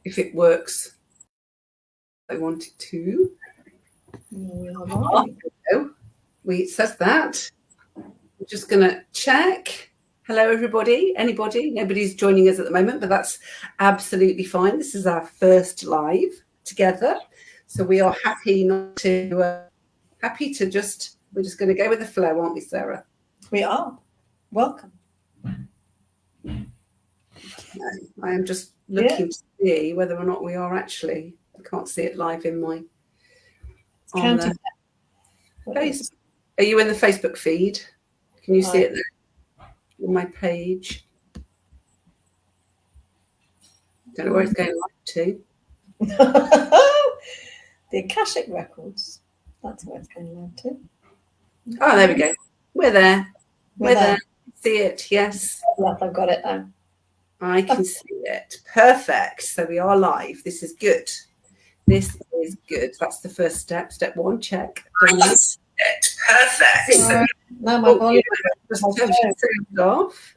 if it works. I want it to. It says that. I'm just going to check. Hello, everybody. Anybody? Nobody's joining us at the moment, but that's absolutely fine. This is our first live together, so we are happy not to. Happy to just. We're just going to go with the flow, aren't we, Sarah? We are. Welcome. I am just looking to see whether or not we are actually. I can't see it live in my. On the Facebook. Are you in the Facebook feed? Can you see it there on my page? Don't know where it's going live to. The Akashic Records. That's where it's going live to. Oh, there we go. We're there. We're there. See it? Yes. I've got it now. I can see it. Perfect. So we are live. This is good. This is good. That's the first step. Step one, check. Perfect. So now my volume just turned off.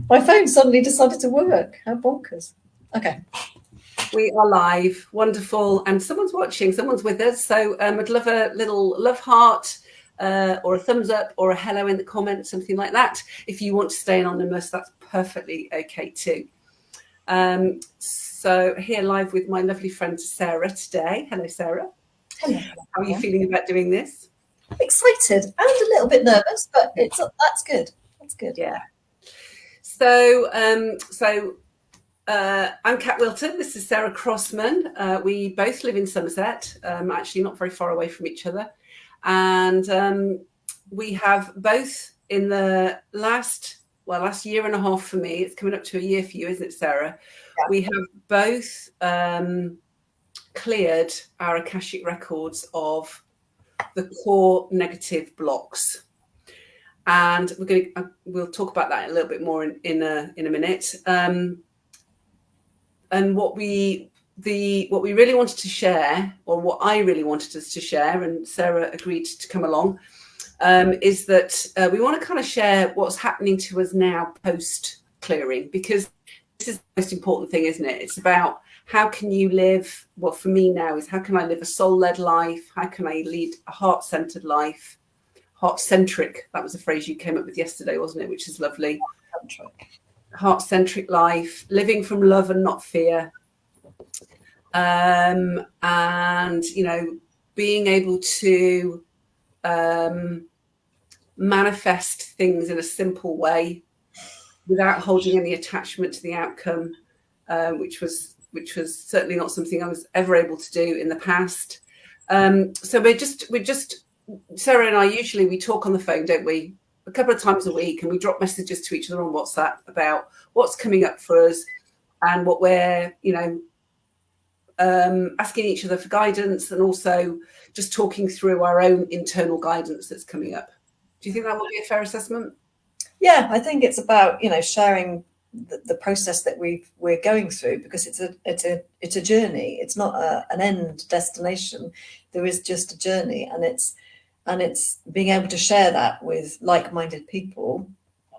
My phone suddenly decided to work. How bonkers. Okay. We are live. Wonderful. And someone's watching. Someone's with us. So I'd love a little love heart or a thumbs up or a hello in the comments, something like that. If you want to stay anonymous, that's perfectly okay too. So here live with my lovely friend Sarah today. Hello, Sarah. Hello. How are you feeling about doing this? Excited and a little bit nervous, but that's good. That's good. Yeah. So I'm Kat Wilton. This is Sarah Crossman. We both live in Somerset, actually not very far away from each other. And we have both in the last year and a half for me, it's coming up to a year for you, isn't it, Sarah? Yeah. We have both cleared our Akashic Records of the core negative blocks. And we'll talk about that a little bit more in a minute. And what we really wanted to share, or what I really wanted us to share, and Sarah agreed to come along, is that we want to kind of share what's happening to us now post clearing, because this is the most important thing, isn't it? It's about how can you live, well, for me now is how can I live a soul-led life? How can I lead a heart-centered life? Heart-centric, that was a phrase you came up with yesterday, wasn't it? Which is lovely. Heart-centric life, living from love and not fear. And, you know, being able to manifest things in a simple way without holding any attachment to the outcome, which was certainly not something I was ever able to do in the past. So we're just Sarah and I, usually we talk on the phone, don't we? A couple of times a week, and we drop messages to each other on WhatsApp about what's coming up for us and what we're, you know, asking each other for guidance, and also just talking through our own internal guidance that's coming up. Do you think that would be a fair assessment? Yeah, I think it's about, you know, sharing the process that we're going through, because it's a journey. It's not an end destination. There is just a journey, and it's being able to share that with like-minded people,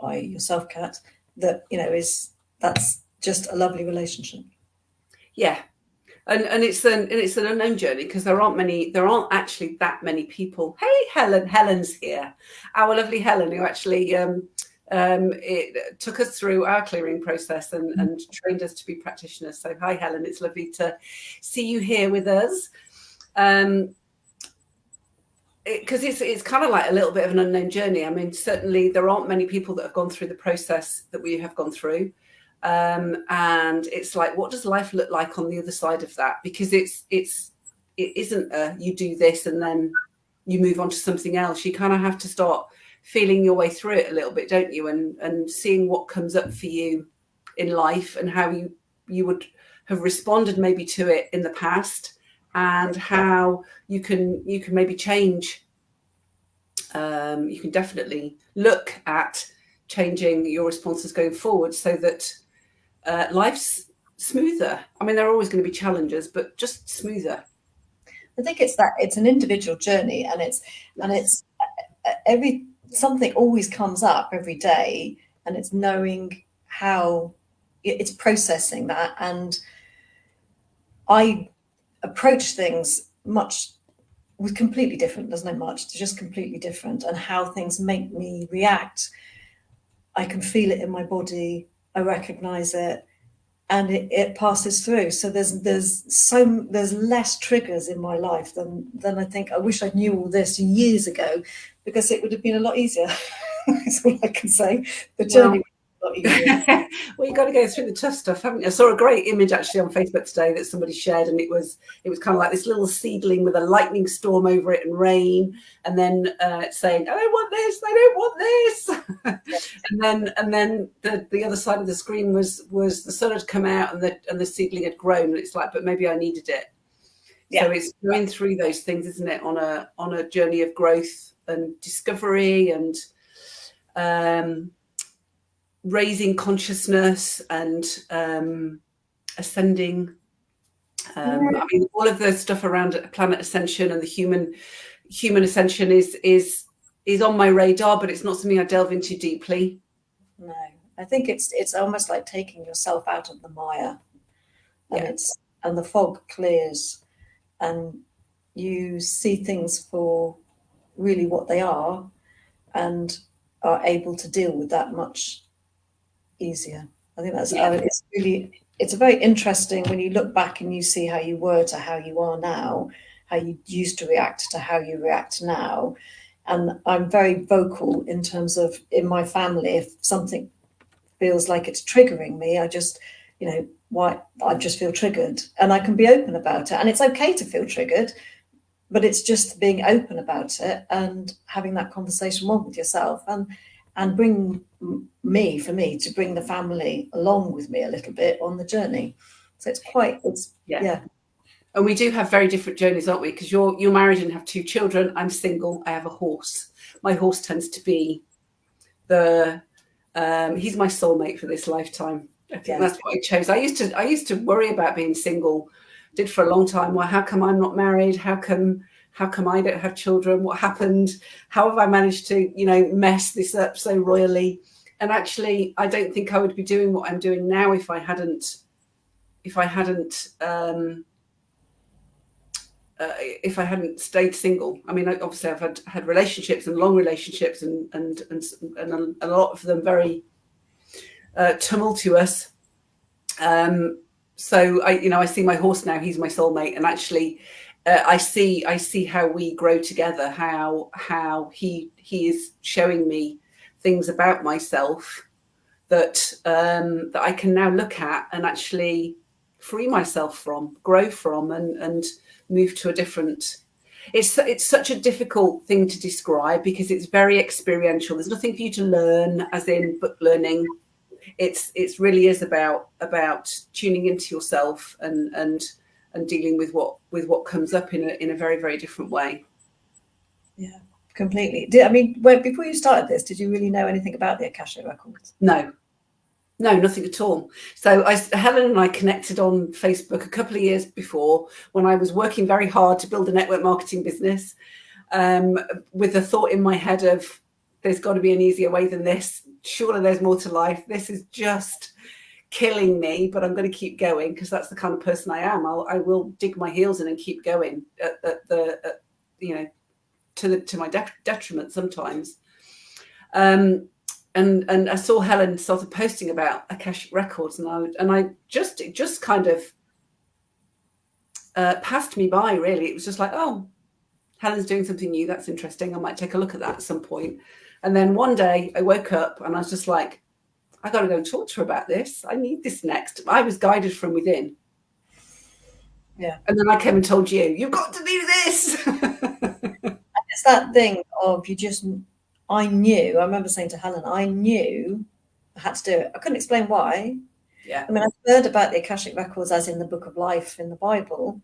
like yourself, Kat, that, you know, that's just a lovely relationship. Yeah. And it's an unknown journey, because there aren't actually that many people. Hey, Helen's here, our lovely Helen, who actually it took us through our clearing process and trained us to be practitioners. So hi, Helen, it's lovely to see you here with us. Because it's kind of like a little bit of an unknown journey. I mean, certainly there aren't many people that have gone through the process that we have gone through. And it's like, what does life look like on the other side of that? Because it isn't you do this and then you move on to something else. You kind of have to start feeling your way through it a little bit, don't you? And seeing what comes up for you in life and how you would have responded maybe to it in the past, and how you can maybe change. You can definitely look at changing your responses going forward so that life's smoother. I mean, there are always going to be challenges, but just smoother. I think it's an individual journey, and it's something always comes up every day, and it's knowing how it's processing that. And I approach things with completely different, there's no much, it's just completely different. And how things make me react, I can feel it in my body, I recognize it, and it passes through. So there's less triggers in my life than I think. I wish I knew all this years ago, because it would have been a lot easier. That's all I can say. The journey was a lot easier. Well, you got to go through the tough stuff, haven't you? I saw a great image actually on Facebook today that somebody shared, and it was kind of like this little seedling with a lightning storm over it and rain, and then saying, "I don't want this. I don't want this." and then the other side of the screen was the sun had come out and the seedling had grown, and it's like, but maybe I needed it. Yeah. So it's going through those things, isn't it, on a journey of growth and discovery and raising consciousness and ascending. I mean, all of the stuff around planet ascension and the human ascension is on my radar, but it's not something I delve into deeply. No, I think it's almost like taking yourself out of the mire, and and the fog clears, and you see things for really what they are, and are able to deal with that much easier. I think that's it's very interesting when you look back and you see how you were to how you are now, how you used to react to how you react now. And I'm very vocal in terms of, in my family, if something feels like it's triggering me, I just, I just feel triggered, and I can be open about it. And it's okay to feel triggered, but it's just being open about it and having that conversation with yourself, and bring me to bring the family along with me a little bit on the journey. So it's And we do have very different journeys, aren't we? Because you're married and have 2 children. I'm single. I have a horse. My horse tends to be he's my soulmate for this lifetime. I think that's what I chose. I used to worry about being single. Did for a long time. Well, how come I'm not married? How come I don't have children? What happened? How have I managed to, mess this up so royally? And actually, I don't think I would be doing what I'm doing now if I hadn't stayed single. I mean, obviously, I've had relationships and long relationships, and a lot of them very tumultuous. So I see my horse now. He's my soulmate, and actually, I see how we grow together. How he is showing me things about myself that I can now look at and actually free myself from, grow from, and move to a different. It's such a difficult thing to describe because it's very experiential. There's nothing for you to learn, as in book learning. It really is about tuning into yourself and dealing with what comes up in a very, very different way. Yeah, completely. Before you started this, did you really know anything about the Akashic Records? No, nothing at all. So Helen and I connected on Facebook a couple of years before, when I was working very hard to build a network marketing business, with the thought in my head of, there's got to be an easier way than this. Surely there's more to life. This is just killing me, but I'm going to keep going, because that's the kind of person I am. I will dig my heels in and keep going to my detriment sometimes. And I saw Helen started posting about Akashic Records, and it just kind of passed me by, really. It was just like, oh, Helen's doing something new. That's interesting. I might take a look at that at some point. And then one day I woke up and I was just like, I got to go and talk to her about this. I need this next. I was guided from within. Yeah. And then I came and told you, you've got to do this. It's that thing of I knew, I remember saying to Helen, I knew I had to do it. I couldn't explain why. Yeah. I mean, I've heard about the Akashic Records as in the Book of Life in the Bible,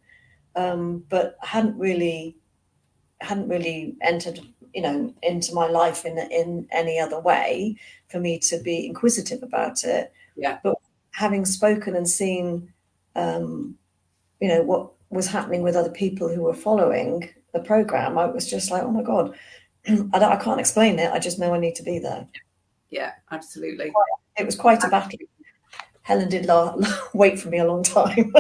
but I hadn't really entered, into my life in any other way for me to be inquisitive about it. Yeah. But having spoken and seen, what was happening with other people who were following the program, I was just like, oh my God, I can't explain it. I just know I need to be there. Yeah, absolutely. It was quite a battle. Helen did wait for me a long time.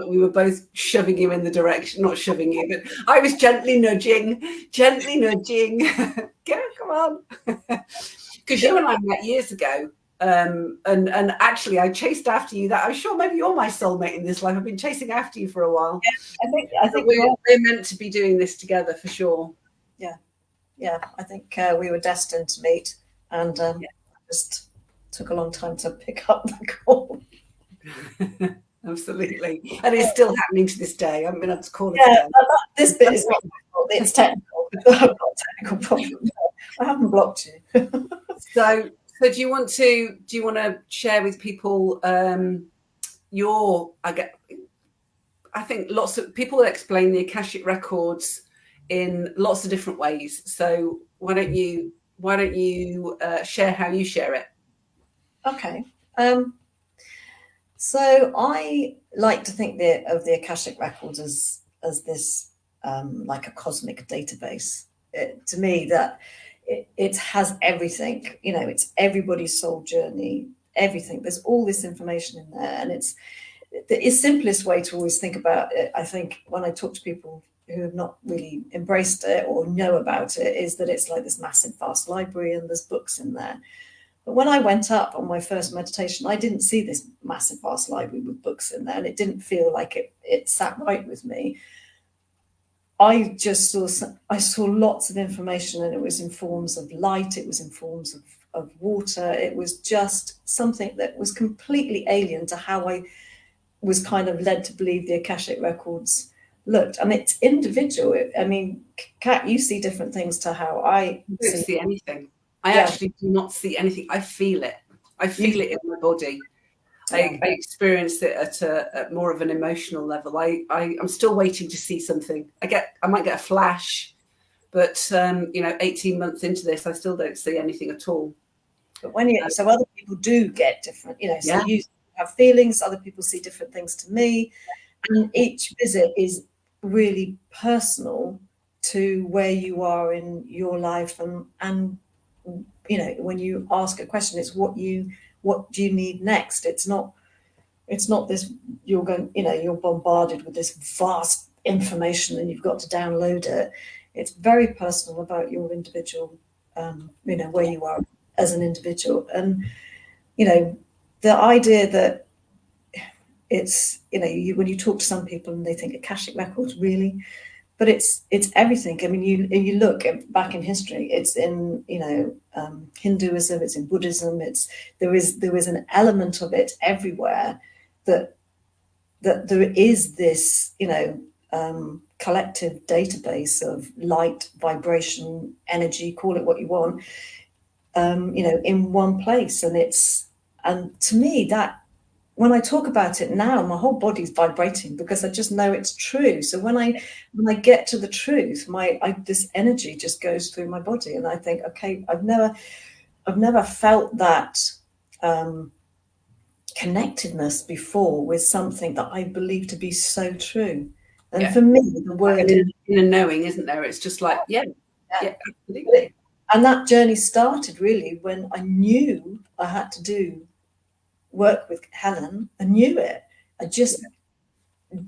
We were both shoving you in the direction, not shoving you, but I was gently nudging. Go, come on. Because you and I met years ago. And actually, I chased after you. That I'm sure maybe you're my soulmate in this life. I've been chasing after you for a while. Yeah, I think we're meant to be doing this together for sure. Yeah. I think we were destined to meet, and just took a long time to pick up the call. Absolutely, and it's still happening to this day. I haven't been able to call it again. This bit is not my fault. It's technical. I've got a technical problem. I haven't blocked you. So do you want to share with people I think lots of people explain the Akashic Records in lots of different ways. So why don't you share how you share it? Okay. So I like to think of the Akashic Records as this like a cosmic database. To me, that it has everything. It's everybody's soul journey, everything. There's all this information in there, and it's the simplest way to always think about it. I think when I talk to people who have not really embraced it or know about it, is that it's like this massive, vast library, and there's books in there. But when I went up on my first meditation, I didn't see this massive, vast library with books in there, and it didn't feel like it sat right with me. I saw lots of information, and it was in forms of light, it was in forms of water. It was just something that was completely alien to how I was kind of led to believe the Akashic Records looked. And it's individual. I mean, Kat, you see different things to how I don't see anything. I actually do not see anything. I feel it. I feel it in my body. I experience it at more of an emotional level. I'm still waiting to see something. I might get a flash, but 18 months into this, I still don't see anything at all. But so other people do get different, so you have feelings, other people see different things to me, and each visit is really personal to where you are in your life, and when you ask a question, it's what do you need next. It's not this, you're bombarded with this vast information and you've got to download it. It's very personal about your individual, where you are as an individual. And the idea that it's when you talk to some people and they think Akashic Records, really, but it's everything. I mean, you look back in history, it's in Hinduism, it's in Buddhism, there is an element of it everywhere, that there is this collective database of light, vibration, energy, call it what you want, in one place. And to me, that when I talk about it now, my whole body's vibrating, because I just know it's true. So when I get to the truth, this energy just goes through my body, and I think, okay, I've never felt that connectedness before with something that I believe to be so true. And for me, the word in a knowing, isn't there? It's just like, yeah, absolutely. And that journey started really when I knew I had to do work with Helen. I knew it.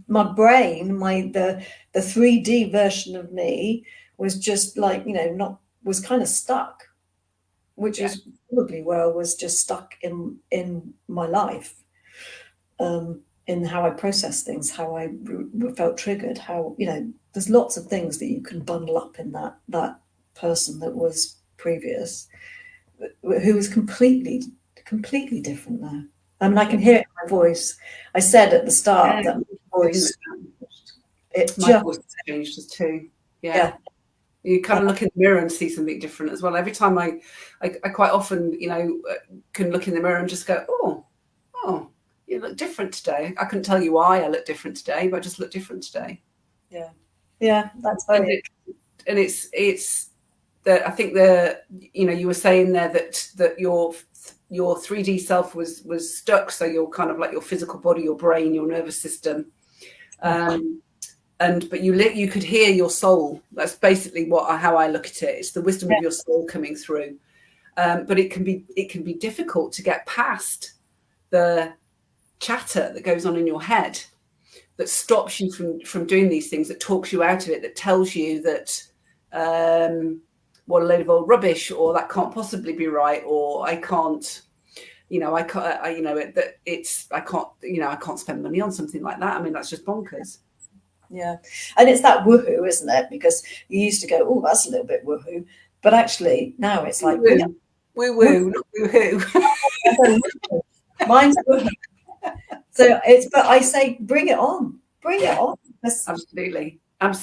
My brain, the 3D version of me was just like, was kind of stuck, which is probably where I was just stuck in my life, in how I process things, how I felt triggered, how, there's lots of things that you can bundle up in that person that was previous, who was completely different now. I mean, I can hear it in my voice. I said at the start that my voice, my voice changed too. Yeah. You kind of look in the mirror and see something different as well. Every time I quite often, can look in the mirror and just go, oh, you look different today. I couldn't tell you why I look different today, but I just look different today. Yeah, that's very. And it's that I think you were saying there that your 3D self was stuck. So you're kind of like your physical body, your brain, your nervous system. But you could hear your soul. That's basically how I look at it. It's the wisdom of your soul coming through. But it can be difficult to get past the chatter that goes on in your head that stops you from doing these things, that talks you out of it, that tells you that what a load of old rubbish, or that can't possibly be right, or I can't, I can't, I can't spend money on something like that. I mean, that's just bonkers. Yeah. And it's that woohoo, isn't it? Because you used to go, oh, that's a little bit woohoo. But actually now it's like, woo-woo, not woohoo. Mine's woohoo. So but I say, bring it on. Bring it on. Absolutely. And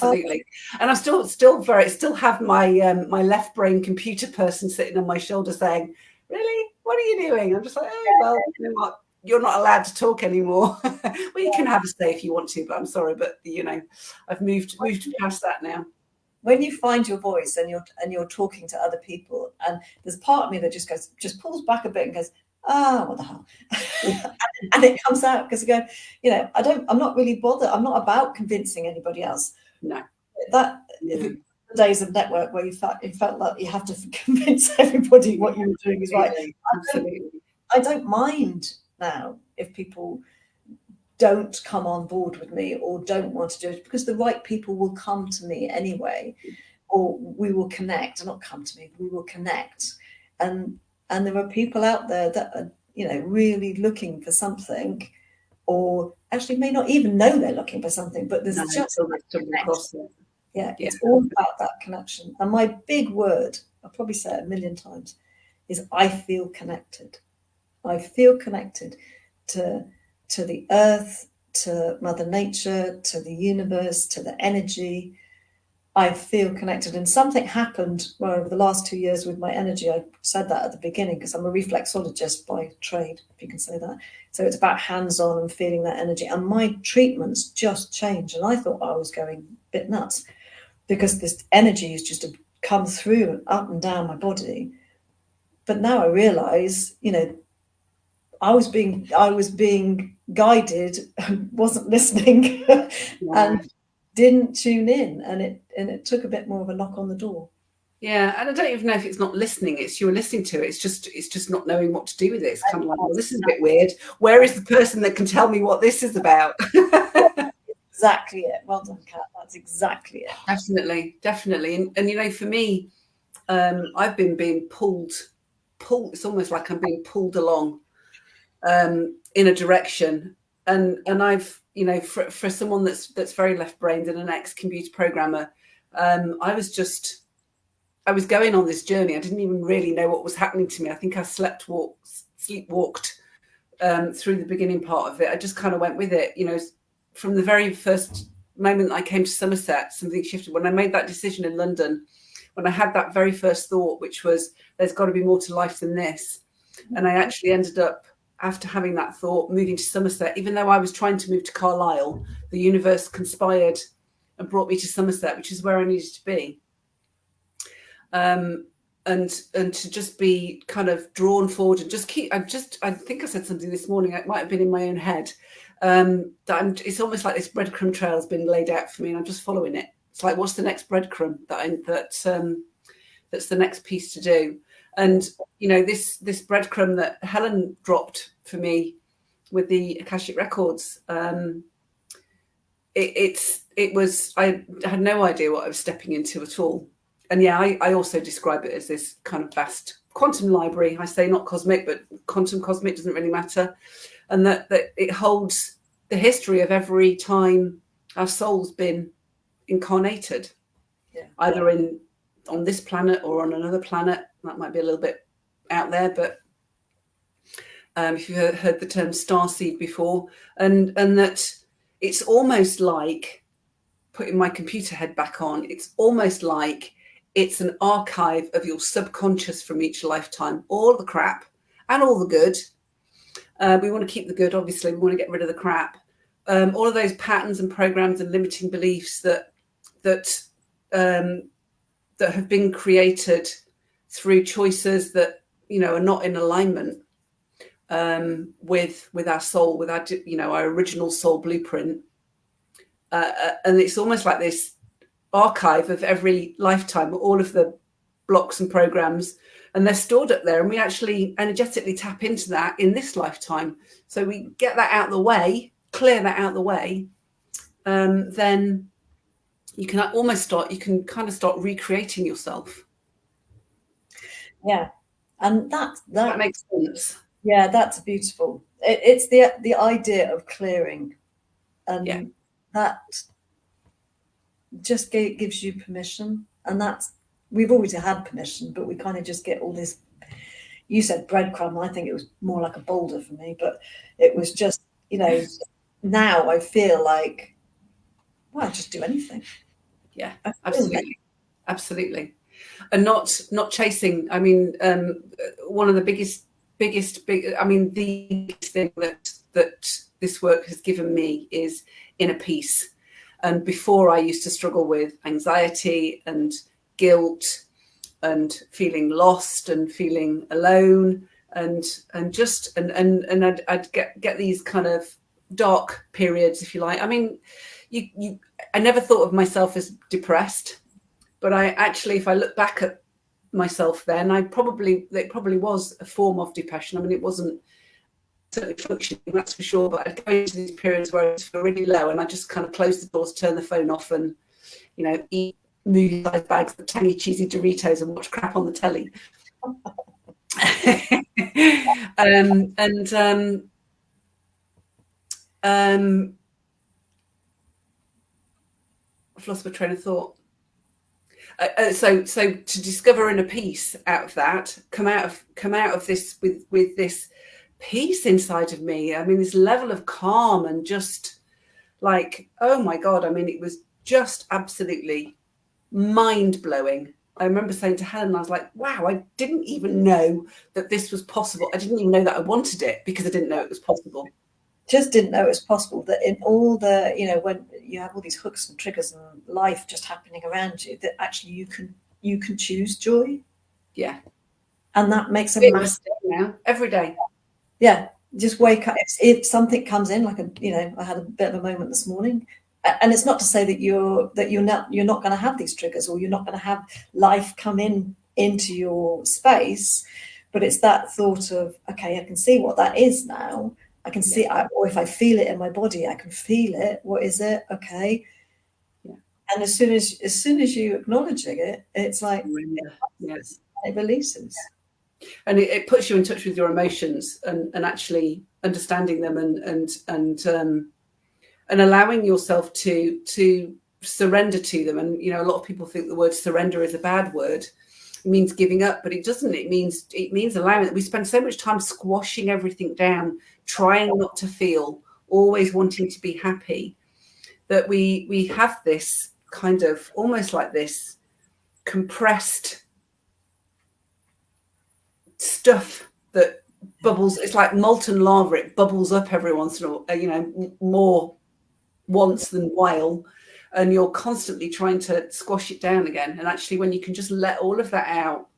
I still have my my left brain computer person sitting on my shoulder saying, really, what are you doing? I'm just like, oh, well, you know what, you're not allowed to talk anymore. Well, you can have a say if you want to, but I'm sorry, but I've moved past that now. When you find your voice and you're talking to other people, and there's part of me that just pulls back a bit and goes, what the hell? And it comes out because you go, I'm not really bothered. I'm not about convincing anybody else. No. The days of network where you felt like you have to convince everybody what you were doing is right. Absolutely. I don't mind now if people don't come on board with me or don't want to do it, because the right people will come to me anyway, or we will connect. Not come to me, we will connect. And there are people out there that are, really looking for something, or actually may not even know they're looking for something, but there's just it's all about that connection. And my big word, I'll probably say it a million times, is I feel connected. I feel connected to the earth, to Mother Nature, to the universe, to the energy. I feel connected. And something happened over the last 2 years with my energy. I said that at the beginning because I'm a reflexologist by trade, if you can say that. So it's about hands-on and feeling that energy. And my treatments just changed. And I thought I was going a bit nuts because this energy is just to come through and up and down my body. But now I realize, I was being guided and wasn't listening and didn't tune in, and it took a bit more of a knock on the door. Yeah, and I don't even know if it's not listening, it's you're listening to it. It's just not knowing what to do with it. It's kind of like, well, this is a bit weird. Where is the person that can tell me what this is about? Exactly it. Well done, Kat. That's exactly it. Definitely. And for me, I've been being pulled. It's almost like I'm being pulled along in a direction, and I've for someone that's very left-brained and an ex-computer programmer, I was going on this journey. I didn't even really know what was happening to me. I think I sleepwalked through the beginning part of it. I just kind of went with it. From the very first moment I came to Somerset, something shifted. When I made that decision in London, when I had that very first thought, which was, there's got to be more to life than this. And I actually ended up, after having that thought, moving to Somerset. Even though I was trying to move to Carlisle, the universe conspired and brought me to Somerset, which is where I needed to be. And to just be kind of drawn forward and just keep, I think I said something this morning, it might have been in my own head, it's almost like this breadcrumb trail has been laid out for me and I'm just following it. It's like, what's the next breadcrumb that's the next piece to do? And, this breadcrumb that Helen dropped for me with the Akashic Records, I had no idea what I was stepping into at all. And yeah, I also describe it as this kind of vast quantum library. I say not cosmic, but quantum cosmic doesn't really matter. And that it holds the history of every time our soul's been incarnated, either on this planet or on another planet. That might be a little bit out there, but if you've heard the term starseed before, and that it's almost like, putting my computer head back on, it's almost like it's an archive of your subconscious from each lifetime, all the crap and all the good. We want to keep the good, obviously. We want to get rid of the crap. All of those patterns and programs and limiting beliefs that have been created through choices that are not in alignment with our soul, with our original soul blueprint. And it's almost like this archive of every lifetime, all of the blocks and programs and they're stored up there, and we actually energetically tap into that in this lifetime. So we get that out of the way, clear that out of the way, then you can kind of start recreating yourself. Yeah, and That makes sense. Yeah, that's beautiful. It's the idea of clearing, and that just gives you permission. And we've always had permission, but we kind of just get all this. You said breadcrumb. I think it was more like a boulder for me, but it was just, now I feel like, well, I'll just do anything. Yeah, absolutely. And not chasing. I mean, one of the biggest I mean, the biggest thing that this work has given me is inner peace. And before, I used to struggle with anxiety and guilt and feeling lost and feeling alone, and I'd get these kind of dark periods, if you like. I mean, I never thought of myself as depressed, but I actually, if I look back at myself then, it probably was a form of depression. I mean, it wasn't certainly functioning, that's for sure, but I'd go into these periods where I feel really low, and I just kind of close the doors, turn the phone off, and eat movie-sized bags of tangy, cheesy Doritos and watch crap on the telly. I've lost my train of thought. So to discover inner peace out of that, come out of this with this peace inside of me. I mean, this level of calm, and just like, oh my God, I mean, it was just absolutely mind-blowing. I remember saying to Helen, I was like, wow, I didn't even know that this was possible. I didn't even know that I wanted it, because I didn't know it was possible. Just didn't know it was possible, that in all the, when you have all these hooks and triggers and life just happening around you, that actually you can choose joy. Yeah. And that makes a massive now, every day. Yeah. Just wake up. If something comes in, like I had a bit of a moment this morning, and it's not to say that you're not going to have these triggers, or you're not going to have life come into your space, but it's that thought of, okay, I can see what that is now. I can see, or if I feel it in my body, I can feel it. What is it? Okay. Yeah. And as soon as you acknowledging it, it's like, yes, it releases. And it puts you in touch with your emotions, and actually understanding them, and allowing yourself to surrender to them. And a lot of people think the word surrender is a bad word. It means giving up, but it doesn't. It means allowing. We spend so much time squashing everything down, trying not to feel, always wanting to be happy, that we have this kind of almost like this compressed stuff that bubbles. It's like molten lava. It bubbles up every once in a while, more once than while, and you're constantly trying to squash it down again. And actually, when you can just let all of that out,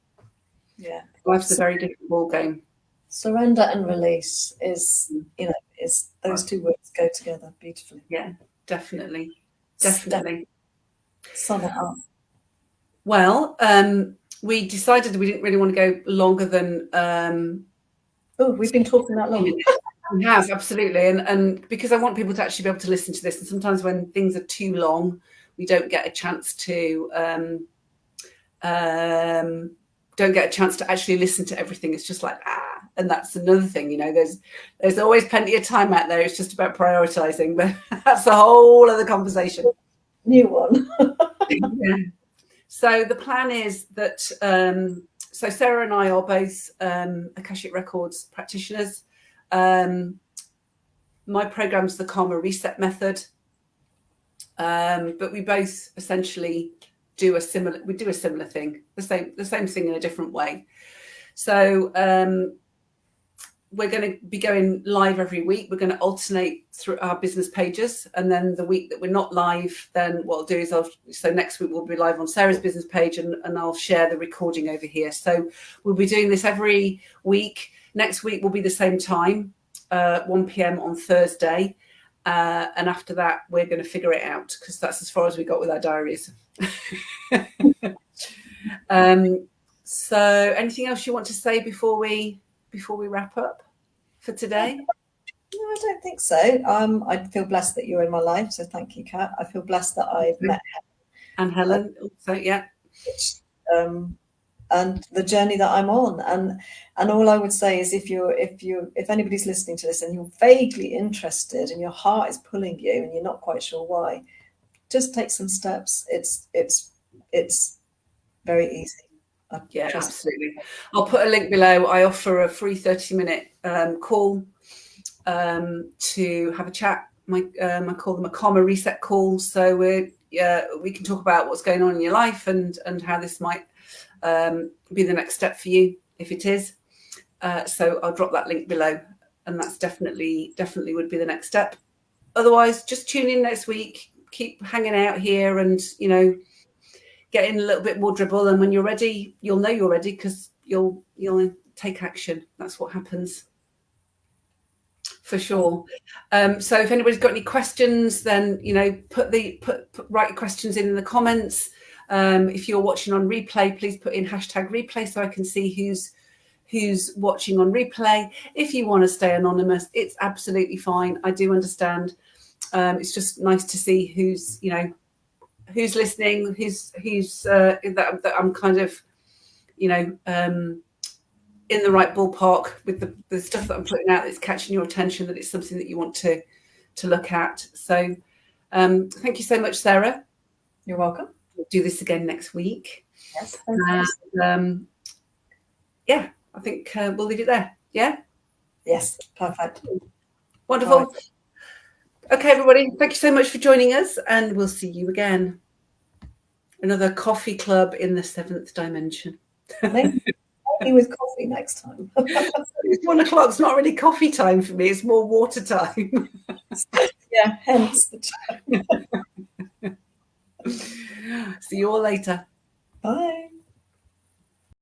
life's a very different ball game. Surrender and release is those two words go together beautifully. Yeah, definitely. Sum it up. Well, we decided that we didn't really want to go longer than. We've been talking that long. We have, absolutely, and because I want people to actually be able to listen to this, and sometimes when things are too long, we don't get a chance to actually listen to everything. It's just like and that's another thing. There's always plenty of time out there. It's just about prioritizing, but that's a whole other conversation. New one. Yeah. So the plan is that so Sarah and I are both Akashic Records practitioners. My program's the Karmic Reset method, but we both essentially do a similar thing, the same thing in a different way. So we're going to be going live every week. We're going to alternate through our business pages, and then the week that we're not live, then what I'll do is so next week we'll be live on Sarah's business page, and I'll share the recording over here. So we'll be doing this every week. Next week will be the same time, 1 p.m. on Thursday, and after that we're going to figure it out, because that's as far as we got with our diaries. So anything else you want to say before we wrap up for today? No, I don't think so. I feel blessed that you're in my life, so thank you, Kat. I feel blessed that I've met And Helen also, yeah. And the journey that I'm on, and all I would say is if anybody's listening to this and you're vaguely interested and your heart is pulling you and you're not quite sure why, just take some steps. It's very easy. Yeah, absolutely. I'll put a link below. I offer a free 30-minute call to have a chat. I call them a Karmic Reset call. So we can talk about what's going on in your life and how this might be the next step for you, if it is. So I'll drop that link below, and that's definitely would be the next step. Otherwise, just tune in next week. Keep hanging out here, and get in a little bit more dribble. And when you're ready, you'll know you're ready because you'll take action. That's what happens. For sure. So if anybody's got any questions, then write your questions in the comments. If you're watching on replay, please put in #replay so I can see who's watching on replay. If you want to stay anonymous, it's absolutely fine. I do understand. It's just nice to see who's listening, who's that I'm kind of in the right ballpark with the stuff that I'm putting out that's catching your attention, that it's something that you want to look at. So thank you so much, Sarah. You're welcome. We'll do this again next week. Yes. And, yeah, I think we'll leave it there. Yeah? Yes, perfect. Wonderful. Right. Okay, everybody, thank you so much for joining us, and we'll see you again. Another coffee club in the 7th dimension. Maybe with coffee next time. It's 1 o'clock. It's not really coffee time for me. It's more water time. Yeah, hence the time. See you all later. Bye.